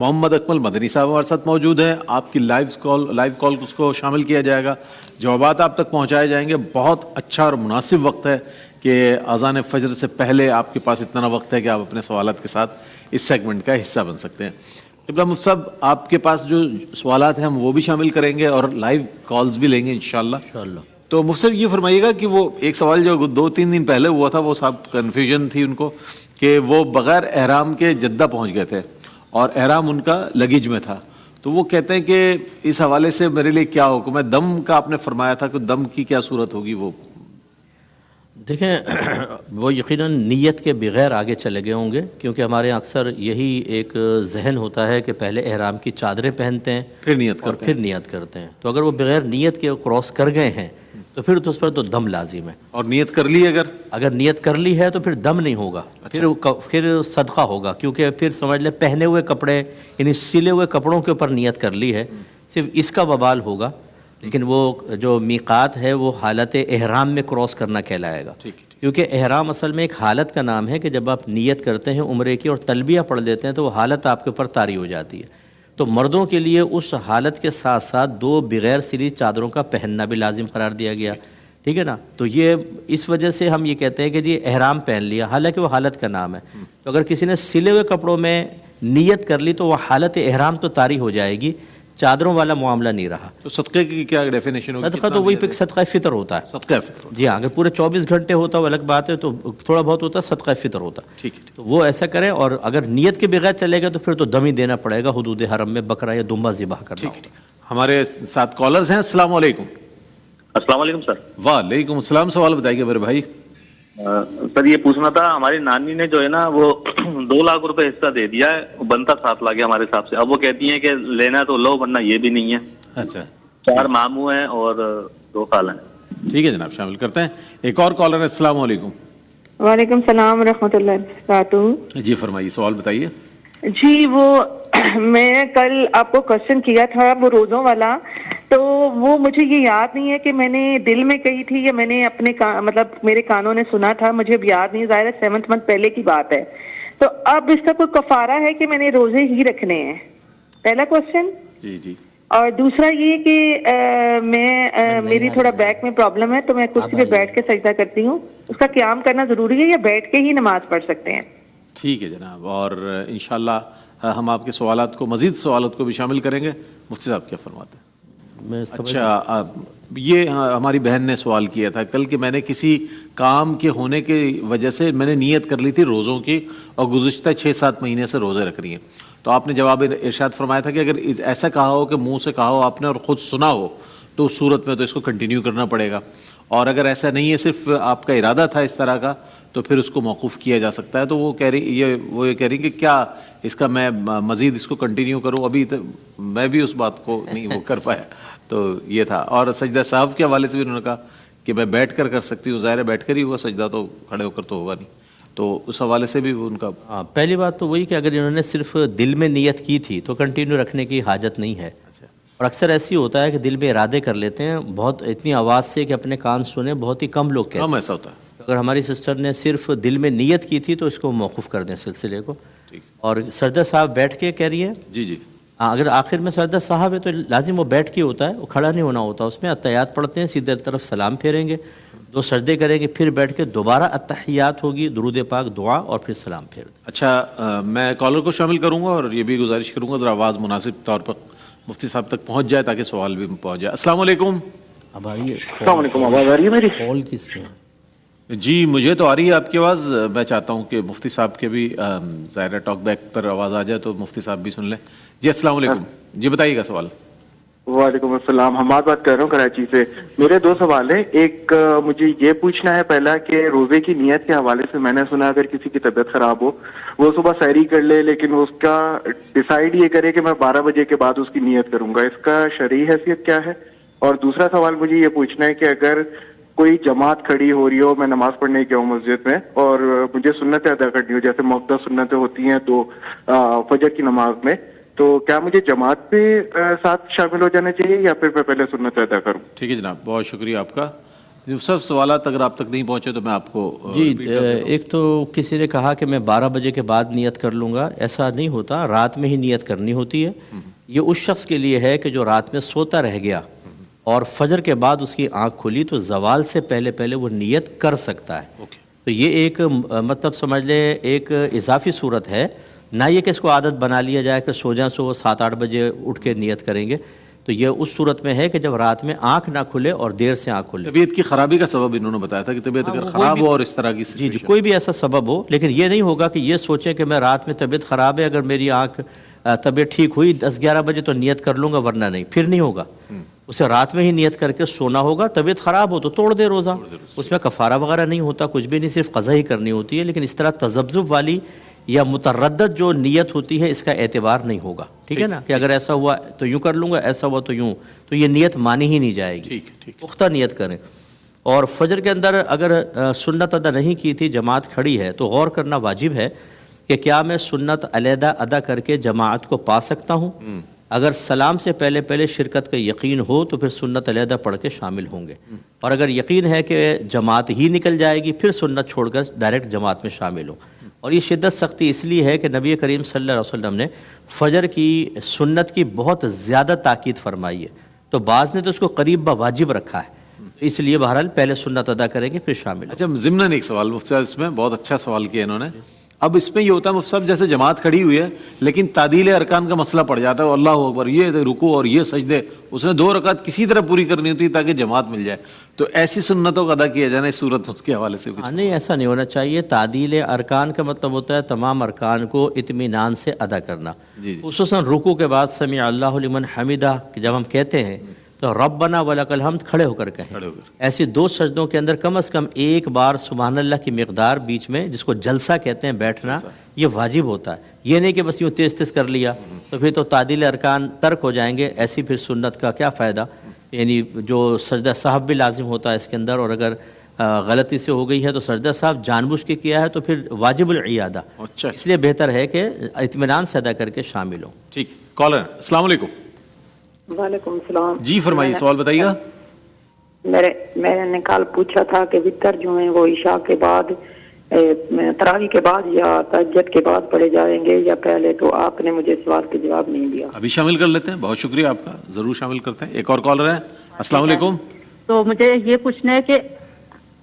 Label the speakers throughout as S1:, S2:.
S1: محمد اکمل مدنی صاحب ہمارے ساتھ موجود ہیں. آپ کی لائیو کال اس کو شامل کیا جائے گا, جوابات آپ تک پہنچائے جائیں گے. بہت اچھا اور مناسب وقت ہے کہ اذان فجر سے پہلے آپ کے پاس اتنا وقت ہے کہ آپ اپنے سوالات کے ساتھ اس سیگمنٹ کا حصہ بن سکتے ہیں. قبلہ مفتی صاحب, آپ کے پاس جو سوالات ہیں ہم وہ بھی شامل کریں گے اور لائیو کالز بھی لیں گے انشاءاللہ. تو مفتی صاحب یہ فرمائیے گا کہ وہ ایک سوال جو 2-3 دن پہلے ہوا تھا, وہ صاحب کنفیوژن تھی ان کو کہ وہ بغیر احرام کے جدہ پہنچ گئے تھے اور احرام ان کا لگیج میں تھا. تو وہ کہتے ہیں کہ اس حوالے سے میرے لیے کیا حکم ہے؟ دم کا آپ نے فرمایا تھا کہ دم کی کیا صورت ہوگی؟ وہ
S2: دیکھیں وہ یقیناً نیت کے بغیر آگے چلے گئے ہوں گے, کیونکہ ہمارے یہاں اکثر یہی ایک ذہن ہوتا ہے کہ پہلے احرام کی چادریں پہنتے ہیں
S1: پھر نیت
S2: اور
S1: کرتے
S2: پھر نیت کرتے ہیں. تو اگر وہ بغیر نیت کے کراس کر گئے ہیں تو پھر تو اس پر تو دم لازم ہے.
S1: اور نیت کر لی
S2: اگر نیت کر لی ہے تو پھر دم نہیں ہوگا, پھر صدقہ ہوگا, کیونکہ پھر سمجھ لیں پہنے ہوئے کپڑے یعنی سلے ہوئے کپڑوں کے اوپر نیت کر لی ہے, صرف اس کا وبال ہوگا. لیکن وہ جو میقات ہے وہ حالت احرام میں کراس کرنا کہلائے گا, کیونکہ احرام اصل میں ایک حالت کا نام ہے کہ جب آپ نیت کرتے ہیں عمرے کی اور تلبیہ پڑھ لیتے ہیں تو وہ حالت آپ کے اوپر طاری ہو جاتی ہے. تو مردوں کے لیے اس حالت کے ساتھ ساتھ 2 بغیر سلی چادروں کا پہننا بھی لازم قرار دیا گیا, ٹھیک ہے نا. تو یہ اس وجہ سے ہم یہ کہتے ہیں کہ جی احرام پہن لیا, حالانکہ وہ حالت کا نام ہے. تو اگر کسی نے سلے ہوئے کپڑوں میں نیت کر لی تو وہ حالت احرام تو طاری ہو جائے گی, چادروں والا معاملہ نہیں رہا.
S1: تو صدقے کی کیا ڈیفینیشن ہوگی؟
S2: صدقہ تو وہی پہ صدقہ فطر ہوتا ہے.
S1: صدقہ فطر,
S2: جی ہاں, اگر پورے 24 گھنٹے ہوتا وہ الگ بات ہے, تو تھوڑا بہت ہوتا صدقہ فطر ہوتا.
S1: ٹھیک ہے,
S2: تو وہ ایسا کریں, اور اگر نیت کے بغیر چلے گئے تو پھر تو دم ہی دینا پڑے گا, حدود حرم میں بکرا یا دمبا ذبح کرنا ہوگا.
S1: ہمارے ساتھ کالرز ہیں. السلام علیکم.
S3: السلام علیکم سر.
S1: وعلیکم السلام. سوال بتائیے میرے بھائی.
S3: سر یہ پوچھنا تھا, ہماری نانی نے جو ہے نا وہ 2 لاکھ روپے حصہ دے دیا ہے, بنتا 7 لاکھ ہے ہمارے حساب سے. اب وہ کہتی ہیں کہ لینا تو لو ورنہ یہ بھی نہیں ہے.
S1: اچھا,
S3: 4 ماموں ہیں اور 2 خالہ ہیں.
S1: ٹھیک ہے جناب, شامل کرتے ہیں. ایک اور کالر ہے. السلام علیکم.
S4: وعلیکم السلام ورحمۃ اللہ وبرکاتہ.
S1: جی فرمائیے, سوال بتائیے.
S4: جی وہ میں کل آپ کو کوشچن کیا تھا وہ روزوں والا, تو وہ مجھے یہ یاد نہیں ہے کہ میں نے دل میں کہی تھی یا میں نے اپنے مطلب میرے کانوں نے سنا تھا, مجھے اب یاد نہیں. ظاہر ہے 7 منتھ پہلے کی بات ہے. تو اب اس کا کوئی کفارہ ہے کہ میں نے روزے ہی رکھنے ہیں؟ پہلا کوشچن.
S1: جی جی.
S4: اور دوسرا یہ کہ میری تھوڑا بیک میں پرابلم ہے, تو میں کرسی پہ بیٹھ کے سجدہ کرتی ہوں. اس کا قیام کرنا ضروری ہے یا بیٹھ کے ہی نماز پڑھ سکتے ہیں؟
S1: ٹھیک ہے جناب, اور انشاءاللہ ہم آپ کے سوالات کو, مزید سوالات کو بھی شامل کریں گے. مفتی صاحب کیا فرماتے ہیں؟ اچھا, یہ ہماری بہن نے سوال کیا تھا کل کہ میں نے کسی کام کے ہونے کی وجہ سے میں نے نیت کر لی تھی روزوں کی, اور گزشتہ 6-7 مہینے سے روزے رکھ رہی ہیں. تو آپ نے جواب ارشاد فرمایا تھا کہ اگر ایسا کہا ہو کہ منہ سے کہا ہو آپ نے اور خود سنا ہو تو اس صورت میں تو اس کو کنٹینیو کرنا پڑے گا, اور اگر ایسا نہیں ہے صرف آپ کا ارادہ تھا اس طرح کا تو پھر اس کو موقوف کیا جا سکتا ہے. تو وہ کہہ رہی کہ کیا اس کا میں مزید اس کو کنٹینیو کروں؟ ابھی میں بھی اس بات کو نہیں وہ کر پایا. تو یہ تھا. اور سجدہ صاحب کے حوالے سے بھی انہوں نے کہا کہ میں بیٹھ کر سکتی ہوں. ظاہر ہے بیٹھ کر ہی ہوگا سجدہ, تو کھڑے ہو کر تو ہوگا نہیں. تو اس حوالے سے بھی ان کا
S2: پہلی بات تو وہی کہ اگر انہوں نے صرف دل میں نیت کی تھی تو کنٹینیو رکھنے کی حاجت نہیں ہے. اور اکثر ایسی ہوتا ہے کہ دل میں ارادے کر لیتے ہیں بہت اتنی آواز سے کہ اپنے کان سنے, بہت ہی کم لوگ کہتے ہیں.
S1: ایسا ہوتا ہے.
S2: اگر ہماری سسٹر نے صرف دل میں نیت کی تھی تو اس کو موقوف کر دیں سلسلے کو. اور سجدہ صاحب بیٹھ کے کہہ رہی ہے.
S1: جی جی.
S2: اگر آخر میں سجدہ صاحب ہے تو لازم وہ بیٹھ کے ہوتا ہے, وہ کھڑا نہیں ہونا ہوتا. اس میں اتحیات پڑھتے ہیں, سیدھے طرف سلام پھیریں گے, 2 سجدے کریں گے, پھر بیٹھ کے دوبارہ اتحیات ہوگی, درود پاک, دعا, اور پھر سلام پھیر دیں.
S1: اچھا, میں کالر کو شامل کروں گا اور یہ بھی گزارش کروں گا ذرا آواز مناسب طور پر مفتی صاحب تک پہنچ جائے تاکہ سوال بھی پہنچ جائے. السلام علیکم.
S2: اب آ رہی ہے؟
S3: السلام علیکم, آواز آ رہی ہے میری؟
S2: کال کس میں؟
S1: جی مجھے تو آ رہی ہے آپ کی آواز. میں چاہتا ہوں کہ مفتی صاحب کے بھی ظاہر ٹاک بیک پر آواز آ جائے تو مفتی صاحب بھی سن لیں. جی السلام علیکم. جی بتائیے گا سوال.
S5: وعلیکم السلام. حماد بات کر رہا ہوں کراچی سے. میرے 2 سوال ہیں. ایک مجھے یہ پوچھنا ہے پہلا کہ روزے کی نیت کے حوالے سے میں نے سنا اگر کسی کی طبیعت خراب ہو وہ صبح سحری کر لے لیکن اس کا ڈیسائیڈ یہ کرے کہ میں 12 بجے کے بعد اس کی نیت کروں گا, اس کا شرعی حیثیت کیا ہے؟ اور دوسرا سوال مجھے یہ پوچھنا ہے کہ اگر کوئی جماعت کھڑی ہو رہی ہو, میں نماز پڑھنے گیا ہوں مسجد میں اور مجھے سنتیں ادا کرنی ہو جیسے مقدہ سنتیں ہوتی ہیں 2 فجر کی نماز میں, تو کیا مجھے جماعت پہ ساتھ شامل ہو جانا چاہیے یا پھر میں پہلے سنت ادا کروں؟
S1: ٹھیک ہے جناب, بہت شکریہ آپ کا. सब सवालात अगर आप तक नहीं पहुंचे तो मैं आपको
S2: जी एक तो किसी ने कहा कि मैं 12 बजे के बाद नियत कर लूँगा, ऐसा नहीं होता, रात में ही नियत करनी होती है। ये उस शख्स के लिए है कि जो रात में सोता रह गया और फजर के बाद उसकी आंख खुली तो जवाल से पहले पहले वो नियत कर सकता है। तो ये एक मतलब समझ ले एक इजाफी सूरत है, ना ये कि इसको आदत बना लिया जाए कि सो जाए सो 7-8 बजे उठ के नियत करेंगे। तो ये उस सूरत में है कि जब रात में आंख ना खुले और देर से आंख खुले।
S1: तबीयत की खराबी का सबब इन्होंने बताया था कि तबीयत अगर खराब हो और इस तरह की
S2: जी कोई भी ऐसा सबब हो, लेकिन ये नहीं होगा कि ये सोचें कि मैं रात में तबीयत ख़राब है, अगर मेरी आंख तबीयत ठीक हुई 10-11 बजे तो नियत कर लूँगा, वरना नहीं, फिर नहीं होगा। उसे रात में ही नियत करके सोना होगा। तबीयत ख़राब हो तो तोड़ दे रोज़ा, उसमें कफ़ारा वगैरह नहीं होता, कुछ भी नहीं, सिर्फ क़ज़ा ही करनी होती है। लेकिन इस तरह तज़ब्ज़ुब वाली या मुतरद्दद जो नियत होती है इसका एतबार नहीं होगा, ठीक है ना, कि अगर ऐसा हुआ तो यूँ कर लूँगा, ऐसा हुआ तो यूँ, तो ये नियत मानी ही नहीं जाएगी। पुख्ता नियत करें। और फजर के अंदर अगर सुन्नत अदा नहीं की थी, जमात खड़ी है, तो गौर करना वाजिब है कि क्या मैं सुन्नत अलहदा अदा करके जमात को पा सकता हूँ। अगर सलाम से पहले पहले शिरकत का यकीन हो तो फिर सुन्नत अलहदा पढ़ के शामिल होंगे, और अगर यकीन है कि जमात ही निकल जाएगी फिर सुन्नत छोड़कर डायरेक्ट जमात में शामिल हो। और ये शिद्दत सख्ती इसलिए है कि नबी करीम सल्लल्लाहु अलैहि वसल्लम ने फ़जर की सुन्नत की बहुत ज़्यादा ताकीद फरमाई है, तो बाज़ ने तो उसको करीब वाजिब रखा है, इसलिए बहरहाल पहले सुन्नत अदा करेंगे फिर शामिल।
S1: अच्छा, ज़िम्नन एक सवाल मुफ्ती साहब, इसमें बहुत अच्छा सवाल किया इन्होंने। अब इसमें ये होता है मुफ्ती साहब, जैसे जमात खड़ी हुई है लेकिन तादील अरकान का मसला पड़ जाता है, अल्लाह अकबर, ये रुकू और ये सजदे, उसने 2 रकात किसी तरह पूरी करनी होती है ताकि जमात मिल जाए, तो ऐसी सुन्नतों का अदा किया जाना इस सूरत उसके हवाले से कुछ?
S2: नहीं, ऐसा नहीं होना चाहिए। तादील अरकान का मतलब होता है तमाम अरकान को इत्मीनान से अदा करना। खुसूसन रुकू के बाद समी अल्लाहु लिमन हमिदा जब हम कहते हैं तो रब्बना वलकल हम्द खड़े होकर कहें। ऐसी 2 सजदों के अंदर कम से कम एक बार सुबहान अल्लाह की मिकदार बीच में, जिसको जलसा कहते हैं, बैठना, ये वाजिब होता है। ये नहीं कि बस यूँ तेज़ तेज़ कर लिया तो फिर तो तादील अरकान तर्क हो जाएंगे, ऐसी फिर सुन्नत का क्या फ़ायदा। यानी जो सजदा साहब भी लाजिम होता है इसके अंदर, और अगर गलती से हो गई है तो सजदा साहब जानबूझ के किया है तो फिर वाजिबुल इयादा।
S1: अच्छा,
S2: इसलिए बेहतर है कि इत्मीनान से अदा करके शामिल हो।
S1: ठीक। कॉलर, अस्सलाम वालेकुम।
S6: वालेकुम सलाम।
S1: जी फरमाइए, सवाल बताइएगा।
S6: मैंने कल पूछा था कि वितर जो है वो ईशा के बाद, तरावी के बाद या तहज्जुद के बाद पढ़े जाएंगे या पहले, तो आपने मुझे सवाल के जवाब नहीं दिया।
S1: अभी शामिल कर लेते हैं, बहुत शुक्रिया आपका, जरूर शामिल करते हैं। एक और कॉलर है, अस्सलाम वालेकुम।
S7: तो मुझे ये पूछना है कि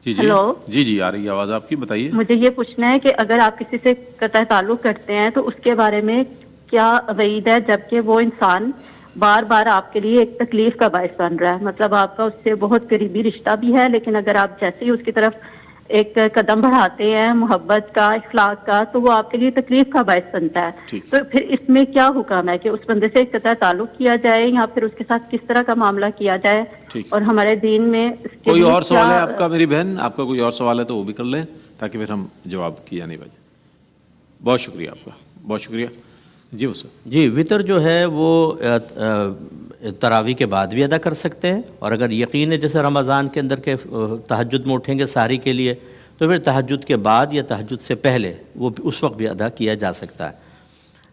S1: जी
S7: हेलो,
S1: जी आ रही है आवाज़ आपकी, बताइए।
S7: मुझे ये पूछना है कि अगर आप किसी से कतई ताल्लुक करते हैं तो उसके बारे में क्या वईद है, जबकि वो इंसान बार बार आपके लिए एक तकलीफ का बायस बन रहा है। मतलब आपका उससे बहुत करीबी रिश्ता भी है, लेकिन अगर आप जैसे ही उसकी तरफ एक कदम बढ़ाते हैं मोहब्बत का, इखलाक का, तो वो आपके लिए तकलीफ का बायस बनता है। तो फिर इसमें क्या हुक्म है कि उस बंदे से कतई ताल्लुक किया जाए या फिर उसके साथ किस तरह का मामला किया जाए? और हमारे दीन में
S1: कोई और सवाल है आपका मेरी बहन? आपका कोई और सवाल है तो वो भी कर लें ताकि फिर हम जवाब किया नहीं बजे। बहुत शुक्रिया आपका, बहुत शुक्रिया। जी सर।
S2: जी, वितर जो है वो तरावी के बाद भी अदा कर सकते हैं, और अगर यकीन है जैसे रमज़ान के अंदर के तहज्जुद में उठेंगे सारी के लिए तो फिर तहज्जुद के बाद या तहज्जुद से पहले वो उस वक्त भी अदा किया जा सकता है।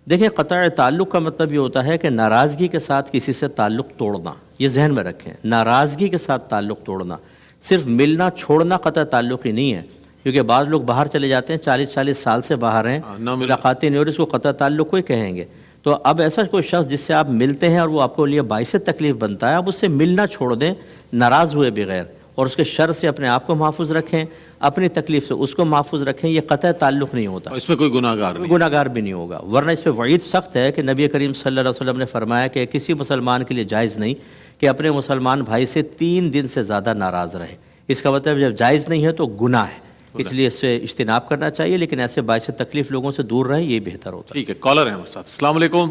S2: देखिए, क़त्अ ताल्लुक़ का मतलब ये होता है कि नाराज़गी के साथ किसी से ताल्लुक़ तोड़ना, ये जहन में रखें। नाराज़गी के साथ ताल्लुक़ तोड़ना, सिर्फ मिलना छोड़ना क़त्अ ताल्लुक़ ही नहीं है, क्योंकि बाद लोग बाहर चले जाते हैं, 40-40 साल से बाहर हैं, मुलाकातें नहीं हो रही, इसको क़त्अ ताल्लुक़ कोई कहेंगे। तो अब ऐसा कोई शख्स जिससे आप मिलते हैं और वो आपको लिए बाइस तकलीफ़ बनता है, आप उससे मिलना छोड़ दें नाराज़ हुए बगैर, और उसके शर से अपने आप को महफूज रखें, अपनी तकलीफ़ से उसको महफूज रखें। ये क़त्अ ताल्लुक़ नहीं होता,
S1: इसमें कोई गुनाहगार
S2: भी नहीं होगा, वरना इस पर वईद सख्त है कि नबी करीम सल्लल्लाहु अलैहि वसल्लम ने फरमाया कि किसी मुसलमान के लिए जायज़ नहीं कि अपने मुसलमान भाई से 3 दिन से ज़्यादा नाराज़ रहे। इसका मतलब जब जायज़ नहीं है तो गुनाह है, इसलिए इससे इज्तिनाब करना चाहिए, लेकिन ऐसे बाइस तकलीफ लोगों से दूर रहे, ये बेहतर होता है।
S1: ठीक है, कॉलर है हमारे साथ। अस्सलाम वालेकुम।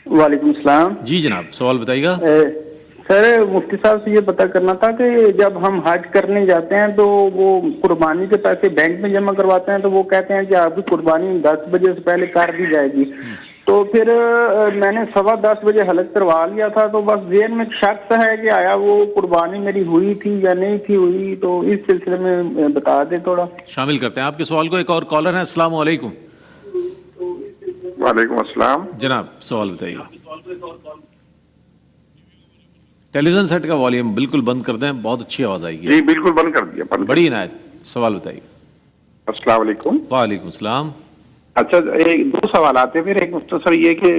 S5: वालेकुम सलाम।
S1: जी जनाब, सवाल बताइएगा।
S5: सर, मुफ्ती साहब से ये पता करना था कि जब हम हज करने जाते हैं तो वो कुर्बानी के पैसे बैंक में जमा करवाते हैं, तो वो कहते हैं कि आपकी कुर्बानी 10 बजे से पहले कर दी जाएगी। तो फिर मैंने 10:15 बजे हलक करवा लिया था, तो बस जेहन में शक है कि आया वो कुर्बानी मेरी हुई थी या नहीं थी हुई, तो इस सिलसिले में बता दे थोड़ा।
S1: शामिल करते हैं आपके सवाल को। एक और कॉलर है, अस्सलाम वालेकुम।
S8: वालेकुम अस्सलाम।
S1: जनाब, सवाल बताइए। टेलीविजन सेट का वॉल्यूम बिल्कुल बंद कर दें, बहुत अच्छी आवाज़ आएगी।
S8: जी बिल्कुल बंद कर दिया, बंद।
S1: बड़ी इनायत, सवाल बताइए।
S8: अस्सलाम वालेकुम।
S1: वालेकुम सलाम।
S8: अच्छा, एक दो सवाल आते हैं मेरे। एक मुख्तसर ये कि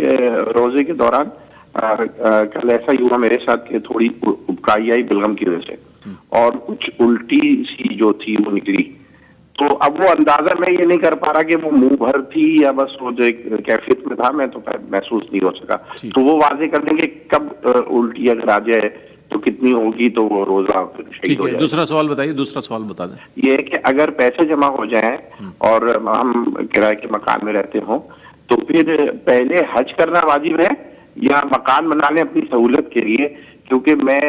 S8: रोजे के दौरान कल ऐसा ही हुआ मेरे साथ कि थोड़ी उबकाई आई बलगम की वजह से, और कुछ उल्टी सी जो थी वो निकली। तो अब वो अंदाजा मैं ये नहीं कर पा रहा कि वो मुंह भर थी या बस वो जो एक कैफियत में था, मैं तो महसूस नहीं हो सका। तो वो वाजे कर देंगे कब उल्टी अगर आ जाए तो कितनी होगी, तो वो रोजा
S1: ठीक है। दूसरा सवाल बताइए, दूसरा सवाल बता दें।
S8: ये है कि अगर पैसे जमा हो जाएं और हम किराए के मकान में रहते हो, तो फिर पहले हज करना वाजिब है या मकान बना लें अपनी सहूलत के लिए, क्योंकि मैं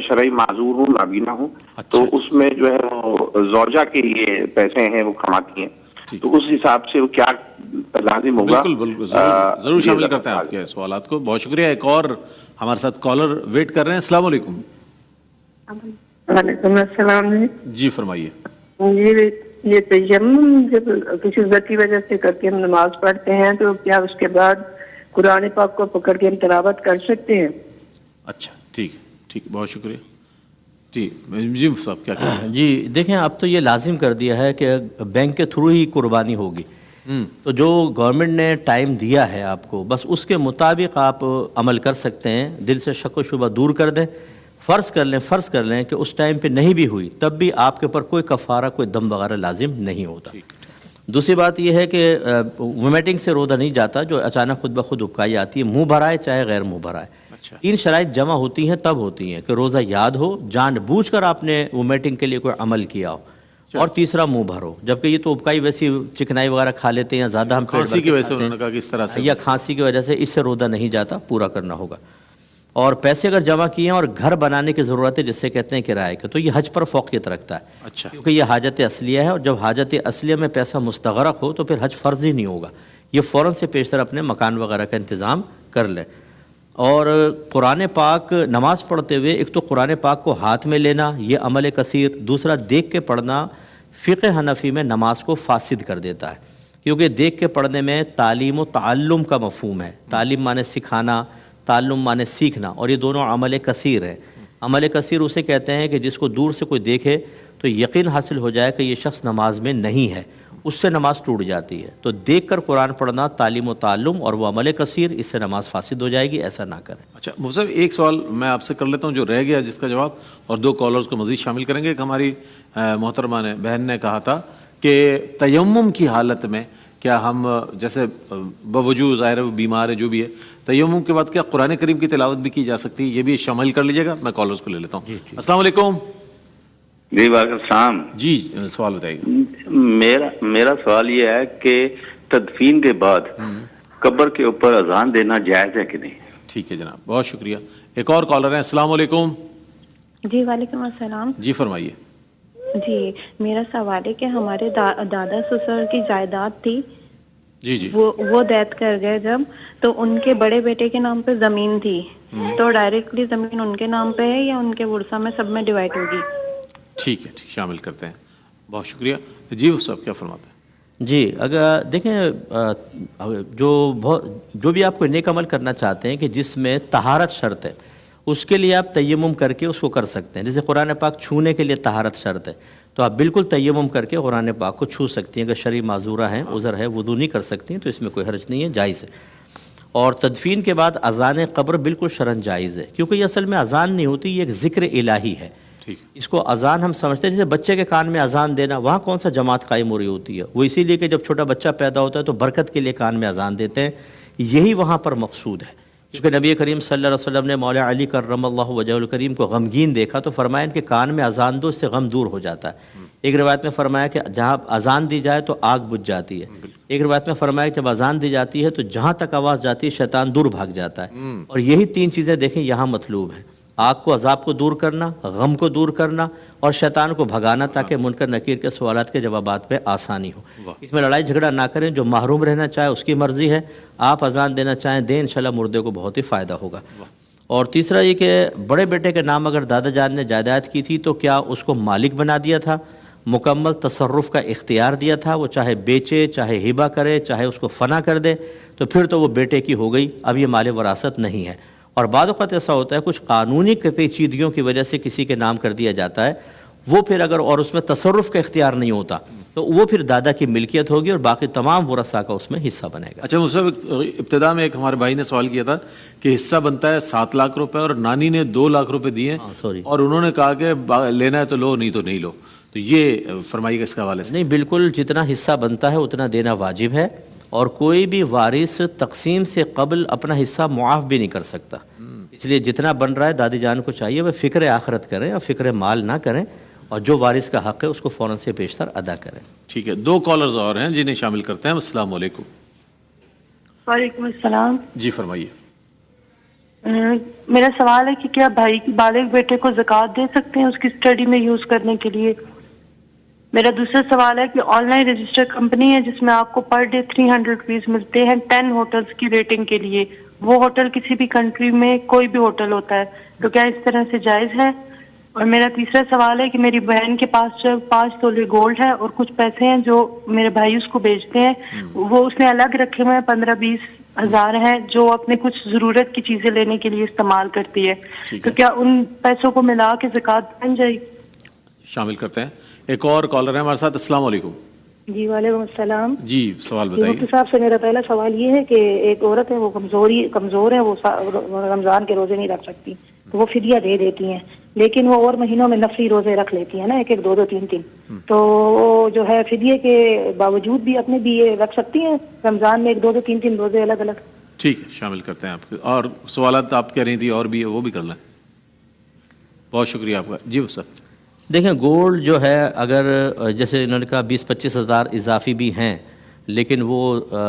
S8: शरई माजूर हूँ, नाबीना हूँ।
S1: अच्छा।
S8: तो उसमें जो है वो जौजा के ये पैसे हैं वो कमाती हैं, तो उस हिसाब से वो क्या लाजिम होगा?
S1: बिल्कुल बिल्कुल, जरूर शामिल करते हैं आपके सवालात को। बहुत शुक्रिया। एक और हमारे साथ कॉलर वेट कर रहे हैं। अस्सलाम वालेकुम।
S6: वालेकुम अस्सलाम
S1: जी फरमाइए।
S6: ये तयम्मुम जब किसी वजह की वजह से करके हम नमाज पढ़ते हैं तो क्या उसके बाद कुरान पाक को पकड़ के हम तिलावत कर सकते हैं?
S1: अच्छा ठीक है, ठीक, बहुत शुक्रिया। जी साहब क्या कहते हैं?
S2: जी देखें, अब तो ये लाजिम कर दिया है कि बैंक के थ्रू ही कुर्बानी होगी। तो जो गवर्नमेंट ने टाइम दिया है आपको, बस उसके मुताबिक आप अमल कर सकते हैं। दिल से शक व शुबा दूर कर दें। फ़र्ज़ कर लें कि उस टाइम पे नहीं भी हुई, तब भी आपके ऊपर कोई कफ़ारा, कोई दम वगैरह लाजिम नहीं होता। दूसरी बात यह है कि वोमिटिंग से रोज़ा नहीं जाता, जो अचानक खुद ब खुद उबकाई आती है, मुँह भराए चाहे गैर मुँह भराए।
S1: अच्छा।
S2: 3 शराइत जमा होती हैं, तब होती हैं कि रोज़ा याद हो, जानबूझकर आपने वोमिटिंग के लिए कोई अमल किया हो, और तीसरा मुंह भरो। जबकि ये तो उबकाई वैसी चिकनाई वगैरह खा लेते हैं, ज़्यादा हम
S1: खांसी की वजह से उन्होंने कहा कि इस तरह से,
S2: या खांसी की वजह से, इससे रोज़ा नहीं जाता, पूरा करना होगा। और पैसे अगर जमा किए हैं और घर बनाने की ज़रूरत है, जिससे कहते हैं किराए के, तो ये हज पर फ़ौक़ियत रखता है।
S1: अच्छा।
S2: क्योंकि ये हाजत असलिया है, और जब हाजत असलिया में पैसा मुस्तग़रक़ हो तो फिर हज फ़र्ज़ ही नहीं होगा। ये फ़ौरन से पेशतर अपने मकान वगैरह का इंतज़ाम कर ले। और कुरान पाक नमाज़ पढ़ते हुए, एक तो कुरान पाक को हाथ में लेना, ये अमल कसीर। दूसरा, देख के पढ़ना फ़िक़्ह हनफ़ी में नमाज को फ़ासिद कर देता है, क्योंकि देख के पढ़ने में तालीम व ताल्लुम का मफ़हूम है। तालीम माने सिखाना, ताल्लुम माने सीखना, और ये दोनों अमल कसीर है। अमल कसीर उसे कहते हैं कि जिसको दूर से कोई देखे तो यकीन हासिल हो जाए कि ये शख्स नमाज में नहीं है, उससे नमाज टूट जाती है। तो देख कर कुरान पढ़ना तालीम व ताल्लुम और वो अमल कसीर, इससे नमाज फासिद हो जाएगी, ऐसा ना करें।
S1: अच्छा मुफ्ती साहब, एक सवाल मैं आपसे कर लेता हूँ जो रह गया, जिसका जवाब, और 2 कॉलर्स को मज़ीद शामिल करेंगे। एक हमारी मोहतरमा ने, बहन ने कहा था कि तयम्मुम की हालत में क्या हम, जैसे बवजूद ज़ाहिर है वो बीमार है, जो भी है, तयम्मुम के बाद क्या कुरान करीम की तिलावत भी की जा सकती है? ये भी शामिल कर लीजिएगा। मैं कॉलर्स को ले लेता हूँ। अस्सलाम वालेकुम।
S3: जी वालेकुम सलाम।
S1: जी सवाल बताइए।
S3: मेरा सवाल ये है कि तदफीन के बाद कब्र के ऊपर अजान देना जायज़ है कि नहीं?
S1: ठीक है जनाब, बहुत शुक्रिया। एक और कॉलर है। अस्सलाम वालेकुम।
S9: जी वालेकुम अस्सलाम।
S1: जी फरमाइए।
S9: जी मेरा सवाल है कि हमारे दादा ससुर की जायदाद थी,
S1: जी
S9: वो डेथ कर गए जब, तो उनके बड़े बेटे के नाम पे जमीन थी, तो डायरेक्टली जमीन उनके नाम पे है या उनके वर्सा में सब में डिवाइड होगी?
S1: ठीक है, ठीक, शामिल करते हैं। बहुत शुक्रिया। जी वो सब क्या फरमाते हैं?
S2: जी अगर देखें, जो भी आप कोई नेक अमल करना चाहते हैं कि जिसमें तहारत शर्त है, उसके लिए आप तयम्मुम करके उसको कर सकते हैं। जैसे कुरान पाक छूने के लिए तहारत शर्त है, तो आप बिल्कुल तयम्मुम करके कुरान पाक को छू सकती हैं। अगर शरई माजूरा हैं, उज़र है, वुदू नहीं कर सकती हैं, तो इसमें कोई हर्ज नहीं है, जायज़ है। और तदफीन के बाद अज़ान क़ब्र बिल्कुल शरन जायज़ है, क्योंकि ये असल में अज़ान नहीं होती, ये एक ज़िक्र इलाही है। इसको अज़ान हम समझते हैं, जैसे बच्चे के कान में अज़ान देना, वहाँ कौन सा जमात कायम हो रही होती है? वो इसीलिए कि जब छोटा बच्चा पैदा होता है तो बरकत के लिए कान में अज़ान देते हैं, यही वहाँ पर मकसूद है। क्योंकि नबी करीम सल्लल्लाहु अलैहि वसल्लम ने मौला अली कररमल्लाहु वजहुल करीम को गमगीन देखा, तो फरमाया इनके कान में अज़ान दो, इससे गम दूर हो जाता है। एक रिवायत में फरमाया कि जहाँ अज़ान दी जाए तो आग बुझ जाती है। एक रिवायत में फरमाया कि जब अज़ान दी जाती है तो जहाँ तक आवाज़ जाती है शैतान दूर भाग जाता है। और यही 3 चीज़ें देखें यहाँ मतलूब हैं, आग को, अजाब को दूर करना, गम को दूर करना, और शैतान को भगाना, ताकि मुनकर नकीर के सवालात के जवाबात पे आसानी हो। इसमें लड़ाई झगड़ा ना करें। जो महरूम रहना चाहे उसकी मर्ज़ी है, आप अजान देना चाहें दें, इंशाल्लाह मुर्दे को बहुत ही फ़ायदा होगा। और तीसरा ये कि बड़े बेटे के नाम अगर दादा जान ने जायदाद की थी तो क्या उसको मालिक बना दिया था, मुकम्मल तसर्रुफ़ का इख्तियार दिया था? वो चाहे बेचे, चाहे हिबा करे, चाहे उसको फ़ना कर दे, तो फिर तो वो बेटे की हो गई, अब ये माल वरासत नहीं है। اور بعض اوقات ایسا ہوتا ہے کچھ قانونی پیچیدگیوں کی وجہ سے کسی کے نام کر دیا جاتا ہے، وہ پھر اگر اور اس میں تصرف کا اختیار نہیں ہوتا تو وہ پھر دادا کی ملکیت ہوگی اور باقی تمام ورثاء کا اس میں حصہ بنے گا۔
S1: اچھا مصعب، ابتدا میں ایک ہمارے بھائی نے سوال کیا تھا کہ حصہ بنتا ہے 7 لاکھ روپے اور نانی نے 2 لاکھ روپے دیے اور انہوں نے کہا کہ لینا ہے تو لو، نہیں تو نہیں لو، تو یہ فرمائیے گا اس کے حوالے سے۔
S2: نہیں، بالکل جتنا حصہ بنتا ہے اتنا دینا واجب ہے، اور کوئی بھی وارث تقسیم سے قبل اپنا حصہ معاف بھی نہیں کر سکتا، اس لیے جتنا بن رہا ہے دادی جان کو چاہیے وہ فکر آخرت کریں اور فکر مال نہ کریں، اور جو وارث کا حق ہے اس کو فوراً سے بیشتر ادا کریں۔
S1: ٹھیک ہے، 2 کالرز اور ہیں جنہیں شامل کرتے ہیں۔ السلام علیکم۔
S10: وعلیکم السلام۔
S1: جی فرمائیے۔
S10: میرا سوال ہے کہ کیا بھائی کی بالغ بیٹے کو زکوٰۃ دے سکتے ہیں اس کی اسٹڈی میں یوز کرنے کے لیے؟ میرا دوسرا سوال ہے کہ آن لائن رجسٹر کمپنی ہے جس میں آپ کو پر ڈے 300 روپیز ملتے ہیں 10 ہوٹلز کی ریٹنگ کے لیے، وہ ہوٹل کسی بھی کنٹری میں کوئی بھی ہوٹل ہوتا ہے، تو کیا اس طرح سے جائز ہے؟ اور میرا تیسرا سوال ہے کہ میری بہن کے پاس جو 5 تولے گولڈ ہے اور کچھ پیسے ہیں جو میرے بھائی اس کو بیچتے ہیں، وہ اس نے الگ رکھے ہوئے ہیں، 15-20 ہزار ہیں جو اپنے کچھ ضرورت کی چیزیں لینے کے لیے استعمال کرتی ہے، تو کیا ان پیسوں کو ملا کے زکوٰۃ بن جائے گی؟
S1: شامل کرتے ہیں۔ ایک اور کالر ہے ہمارے ساتھ۔ السلام علیکم۔
S11: جی وعلیکم السلام۔
S1: جی سوال
S11: مفتی
S1: بتائیے۔
S11: صاحب سے میرا پہلا سوال یہ ہے کہ ایک عورت ہے وہ کمزور ہے، وہ رمضان کے روزے نہیں رکھ سکتی تو وہ فدیہ دے دیتی ہیں، لیکن وہ اور مہینوں میں نفلی روزے رکھ لیتی ہیں نا، 1-1, 2-2, 3-3، تو وہ جو ہے فدیے کے باوجود بھی اپنے بھی یہ رکھ سکتی ہیں رمضان میں 1-2-2, 3-3 روزے الگ الگ؟
S1: ٹھیک ہے، شامل کرتے ہیں آپ کے اور سوالات آپ کہہ رہی تھی اور بھی ہے وہ بھی کر لیں۔ بہت شکریہ آپ کا۔ جی سر۔
S2: دیکھیں گولڈ جو ہے اگر جیسے انہوں نے کہا 20-25 ہزار اضافی بھی ہیں لیکن وہ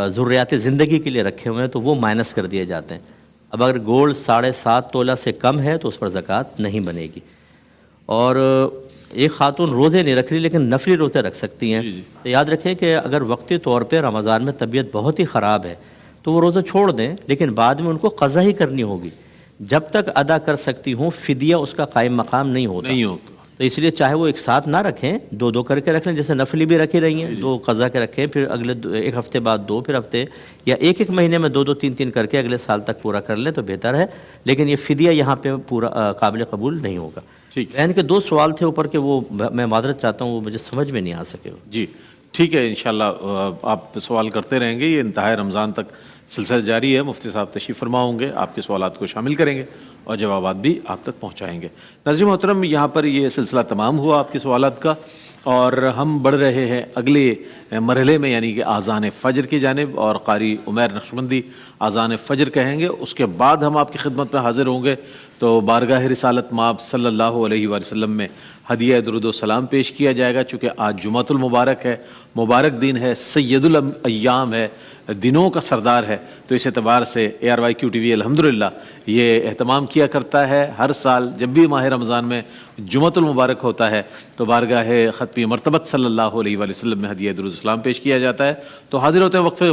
S2: ضروریات زندگی کے لیے رکھے ہوئے ہیں تو وہ مائنس کر دیے جاتے ہیں۔ اب اگر گولڈ 7.5 تولہ سے کم ہے تو اس پر زکوٰۃ نہیں بنے گی۔ اور ایک خاتون روزے نہیں رکھ رہی لیکن نفلی روزے رکھ سکتی ہیں، تو یاد رکھیں کہ اگر وقتی طور پہ رمضان میں طبیعت بہت ہی خراب ہے تو وہ روزہ چھوڑ دیں، لیکن بعد میں ان کو قضا ہی کرنی ہوگی، جب تک ادا کر سکتی ہوں فدیہ اس کا قائم مقام نہیں ہوتا۔ تو اس لیے چاہے وہ ایک ساتھ نہ رکھیں، 2-2 کر کے رکھ لیں، جیسے نفلی بھی رکھی رہی ہیں، 2 قضا کے رکھیں، پھر اگلے 1 ہفتے بعد 2، پھر ہفتے یا 1-1 مہینے میں 2-2, 3-3 کر کے اگلے سال تک پورا کر لیں تو بہتر ہے، لیکن یہ فدیہ یہاں پہ پورا قابل قبول نہیں ہوگا۔ بہن کے 2 سوال تھے اوپر کے، وہ میں معذرت چاہتا ہوں وہ مجھے سمجھ میں نہیں آ سکے۔
S1: جی ٹھیک ہے، انشاءاللہ آپ سوال کرتے رہیں گے، یہ انتہائی رمضان تک سلسلہ جاری ہے۔ مفتی صاحب تشریف فرما ہوں گے، آپ کے سوالات کو شامل کریں گے اور جوابات بھی آپ تک پہنچائیں گے۔ ناظرین محترم، یہاں پر یہ سلسلہ تمام ہوا آپ کے سوالات کا، اور ہم بڑھ رہے ہیں اگلے مرحلے میں، یعنی کہ آذان فجر کی جانب، اور قاری عمیر نقشبندی آذان فجر کہیں گے، اس کے بعد ہم آپ کی خدمت میں حاضر ہوں گے تو بارگاہ رسالت مآب صلی اللہ علیہ وآلہ وسلم میں ہدیہ درود و سلام پیش کیا جائے گا، چونکہ آج جمعۃ المبارک ہے، مبارک دن ہے، سید الایام ہے، دنوں کا سردار ہے، تو اس اعتبار سے ARYQ TV الحمدللہ یہ اہتمام کیا کرتا ہے ہر سال جب بھی ماہ رمضان میں جمعۃ المبارک ہوتا ہے تو بارگاہ ختمی مرتبت صلی اللہ علیہ وآلہ وسلم میں ہدیہ درود و سلام پیش کیا جاتا ہے۔ تو حاضر ہوتے ہیں وقفے